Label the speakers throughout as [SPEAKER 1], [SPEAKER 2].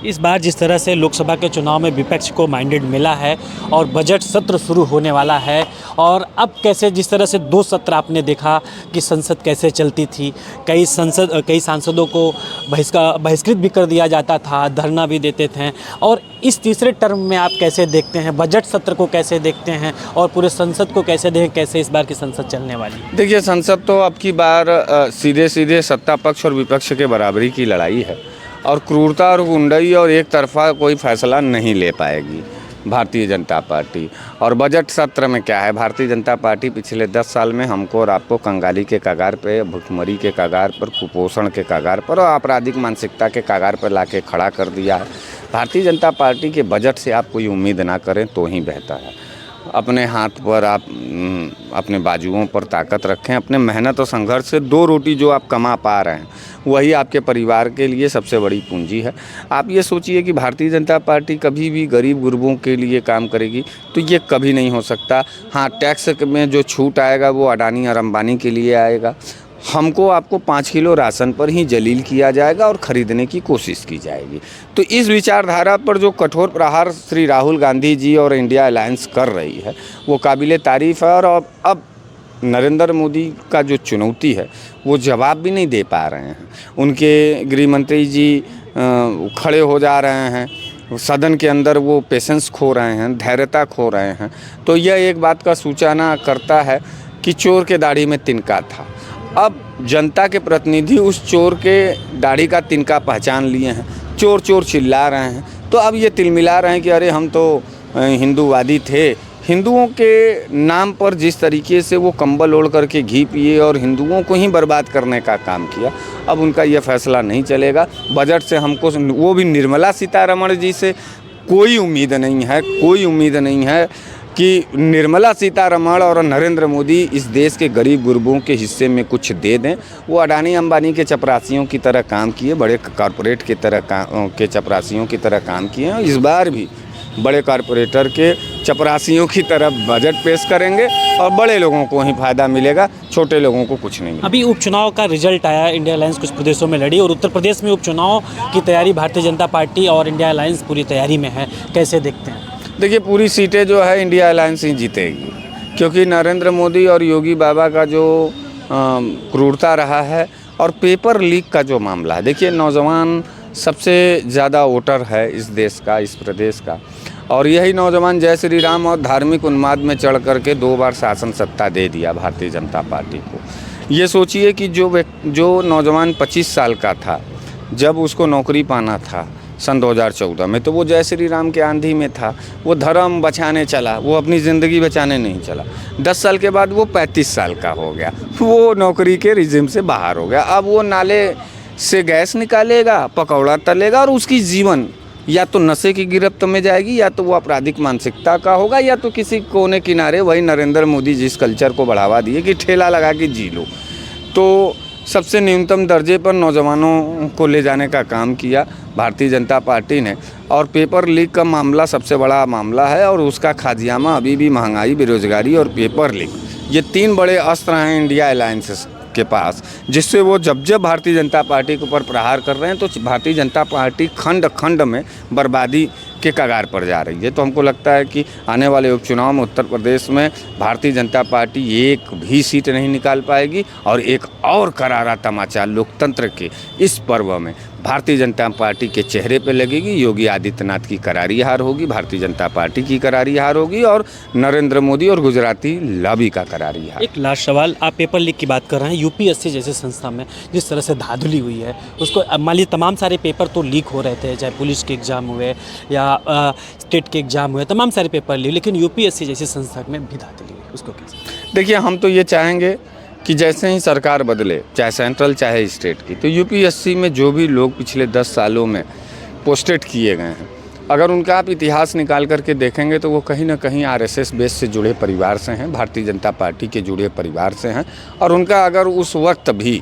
[SPEAKER 1] इस बार जिस तरह से लोकसभा के चुनाव में विपक्ष को माइंडेड मिला है और बजट सत्र शुरू होने वाला है, और अब कैसे जिस तरह से 2 सत्र आपने देखा कि संसद कैसे चलती थी, कई सांसदों को बहिष्कृत भी कर दिया जाता था, धरना भी देते थे, और इस तीसरे टर्म में आप कैसे देखते हैं, बजट सत्र को कैसे देखते हैं और पूरे संसद को कैसे देखें, कैसे इस बार की संसद चलने वाली है?
[SPEAKER 2] देखिए, संसद तो अब की बार सीधे सीधे सत्ता पक्ष और विपक्ष के बराबरी की लड़ाई है और क्रूरता और गुंडाई और एक तरफा कोई फैसला नहीं ले पाएगी भारतीय जनता पार्टी। और बजट सत्र में क्या है, भारतीय जनता पार्टी पिछले 10 साल में हमको और आपको कंगाली के कगार पे, भुखमरी के कगार पर, कुपोषण के कगार पर और आपराधिक मानसिकता के कगार पर लाके खड़ा कर दिया है। भारतीय जनता पार्टी के बजट से आप कोई उम्मीद ना करें तो ही बेहतर है। अपने हाथ पर आप अपने बाजुओं पर ताकत रखें, अपने मेहनत और संघर्ष से 2 रोटी जो आप कमा पा रहे हैं वही आपके परिवार के लिए सबसे बड़ी पूंजी है। आप ये सोचिए कि भारतीय जनता पार्टी कभी भी गरीब गुरबों के लिए काम करेगी तो ये कभी नहीं हो सकता। हाँ, टैक्स में जो छूट आएगा वो अडानी और अंबानी के लिए आएगा। हमको आपको 5 किलो राशन पर ही जलील किया जाएगा और ख़रीदने की कोशिश की जाएगी। तो इस विचारधारा पर जो कठोर प्रहार श्री राहुल गांधी जी और इंडिया अलायंस कर रही है वो काबिले तारीफ़ है। और अब नरेंद्र मोदी का जो चुनौती है वो जवाब भी नहीं दे पा रहे हैं। उनके गृह मंत्री जी खड़े हो जा रहे हैं, सदन के अंदर वो पेशेंस खो रहे हैं, धैर्यता खो रहे हैं। तो यह एक बात का सूचना करता है कि चोर के दाढ़ी में तिनका था। अब जनता के प्रतिनिधि उस चोर के दाढ़ी का तिनका पहचान लिए हैं, चोर चोर चिल्ला रहे हैं। तो अब ये तिलमिला रहे हैं कि अरे हम तो हिंदूवादी थे। हिंदुओं के नाम पर जिस तरीके से वो कंबल ओढ़ करके घी पिए और हिंदुओं को ही बर्बाद करने का काम किया, अब उनका ये फैसला नहीं चलेगा। बजट से हमको, वो भी निर्मला सीतारमण जी से कोई उम्मीद नहीं है कि निर्मला सीतारमण और नरेंद्र मोदी इस देश के गरीब गुरबों के हिस्से में कुछ दे दें। वो अडानी अंबानी के चपरासियों की तरह काम किए, बड़े कॉरपोरेट के चपरासियों की तरह काम किए हैं। इस बार भी बड़े कॉरपोरेटर के चपरासियों की तरह बजट पेश करेंगे और बड़े लोगों को ही फ़ायदा मिलेगा, छोटे लोगों को कुछ नहीं मिलेगा।
[SPEAKER 1] अभी उपचुनाव का रिजल्ट आया, इंडिया अलायंस कुछ प्रदेशों में लड़ी और उत्तर प्रदेश में उपचुनाव की तैयारी भारतीय जनता पार्टी और इंडिया अलायंस पूरी तैयारी में है, कैसे देखते हैं?
[SPEAKER 2] देखिए, पूरी सीटें जो है इंडिया अलायंस ही जीतेगी, क्योंकि नरेंद्र मोदी और योगी बाबा का जो क्रूरता रहा है और पेपर लीक का जो मामला है। देखिए, नौजवान सबसे ज़्यादा वोटर है इस देश का, इस प्रदेश का, और यही नौजवान जय श्री राम और धार्मिक उन्माद में चढ़ करके 2 बार शासन सत्ता दे दिया भारतीय जनता पार्टी को। ये सोचिए कि जो नौजवान 25 साल का था जब उसको नौकरी पाना था सन 2014 में, तो वो जय श्री राम के आंधी में था। वो धर्म बचाने चला, वो अपनी ज़िंदगी बचाने नहीं चला। 10 साल के बाद वो 35 साल का हो गया, वो नौकरी के रिजिम से बाहर हो गया। अब वो नाले से गैस निकालेगा, पकौड़ा तलेगा और उसकी जीवन या तो नशे की गिरफ्त में जाएगी, या तो वो आपराधिक मानसिकता का होगा, या तो किसी कोने किनारे वही नरेंद्र मोदी जिस कल्चर को बढ़ावा दिए कि ठेला लगा के जी लो। तो सबसे न्यूनतम दर्जे पर नौजवानों को ले जाने का काम किया भारतीय जनता पार्टी ने। और पेपर लीक का मामला सबसे बड़ा मामला है और उसका खाजियामा अभी भी महंगाई, बेरोजगारी और पेपर लीक, ये 3 बड़े अस्त्र हैं इंडिया अलायंस के पास, जिससे वो जब भारतीय जनता पार्टी के ऊपर प्रहार कर रहे हैं तो भारतीय जनता पार्टी खंड खंड में बर्बादी के कगार पर जा रही है। तो हमको लगता है कि आने वाले उपचुनाव में उत्तर प्रदेश में भारतीय जनता पार्टी एक भी सीट नहीं निकाल पाएगी और एक और करारा तमाचा लोकतंत्र के इस पर्व में भारतीय जनता पार्टी के चेहरे पर लगेगी। योगी आदित्यनाथ की करारी हार होगी, भारतीय जनता पार्टी की करारी हार होगी और नरेंद्र मोदी और गुजराती लॉबी का करारी हार।
[SPEAKER 1] एक लास्ट सवाल, आप पेपर लीक की बात कर रहे हैं, यूपीएससी जैसे संस्था में जिस तरह से धांधली हुई है उसको, मान लीजिए तमाम सारे पेपर तो लीक हो रहे थे, चाहे पुलिस के एग्ज़ाम हुए या स्टेट के एग्ज़ाम हुए, तमाम सारे पेपर लीक, लेकिन यूपीएससी जैसी संस्था में भी धांधली हुई, उसको कैसे?
[SPEAKER 2] देखिए, हम तो ये चाहेंगे कि जैसे ही सरकार बदले, चाहे सेंट्रल चाहे स्टेट की, तो यूपीएससी में जो भी लोग पिछले 10 सालों में पोस्टेड किए गए हैं, अगर उनका आप इतिहास निकाल करके देखेंगे तो वो कहीं ना कहीं आरएसएस बेस से जुड़े परिवार से हैं, भारतीय जनता पार्टी के जुड़े परिवार से हैं। और उनका अगर उस वक्त भी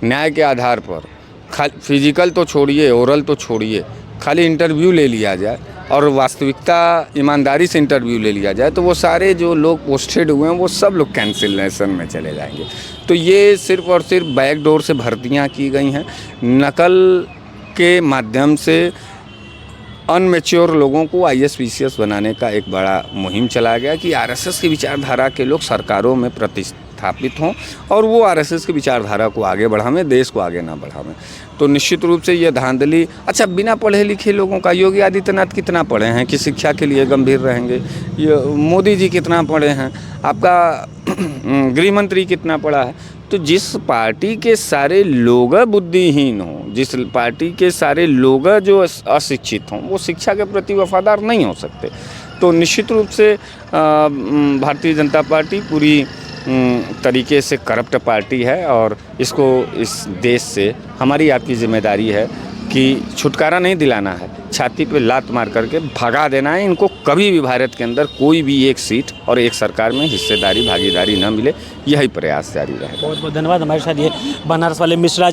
[SPEAKER 2] न्याय के आधार पर फिजिकल तो छोड़िए, ओरल तो छोड़िए, खाली इंटरव्यू ले लिया जाए और वास्तविकता ईमानदारी से इंटरव्यू ले लिया जाए, तो वो सारे जो लोग पोस्टेड हुए हैं वो सब लोग कैंसिलेशन में चले जाएंगे। तो ये सिर्फ़ और सिर्फ बैकडोर से भर्तियां की गई हैं, नकल के माध्यम से अनमेच्योर लोगों को आईएएस पीसीएस बनाने का एक बड़ा मुहिम चलाया गया कि आरएसएस की विचारधारा के लोग सरकारों में प्रतिस्थापित हों और वो आरएसएस की विचारधारा को आगे बढ़ावें, देश को आगे ना बढ़ावें। तो निश्चित रूप से ये धांधली, अच्छा बिना पढ़े लिखे लोगों का, योगी आदित्यनाथ कितना पढ़े हैं कि शिक्षा के लिए गंभीर रहेंगे, ये मोदी जी कितना पढ़े हैं, आपका गृह मंत्री कितना पढ़ा है। तो जिस पार्टी के सारे लोग बुद्धिहीन हों, जिस पार्टी के सारे लोग जो अशिक्षित हों, वो शिक्षा के प्रति वफादार नहीं हो सकते। तो निश्चित रूप से भारतीय जनता पार्टी पूरी तरीके से करप्ट पार्टी है और इसको इस देश से हमारी आपकी जिम्मेदारी है कि छुटकारा नहीं दिलाना है, छाती पे लात मार करके भगा देना है। इनको कभी भी भारत के अंदर कोई भी एक सीट और एक सरकार में हिस्सेदारी भागीदारी न मिले, यही प्रयास जारी रहे।
[SPEAKER 1] बहुत बहुत धन्यवाद। हमारे साथ ये बनारस वाले मिश्रा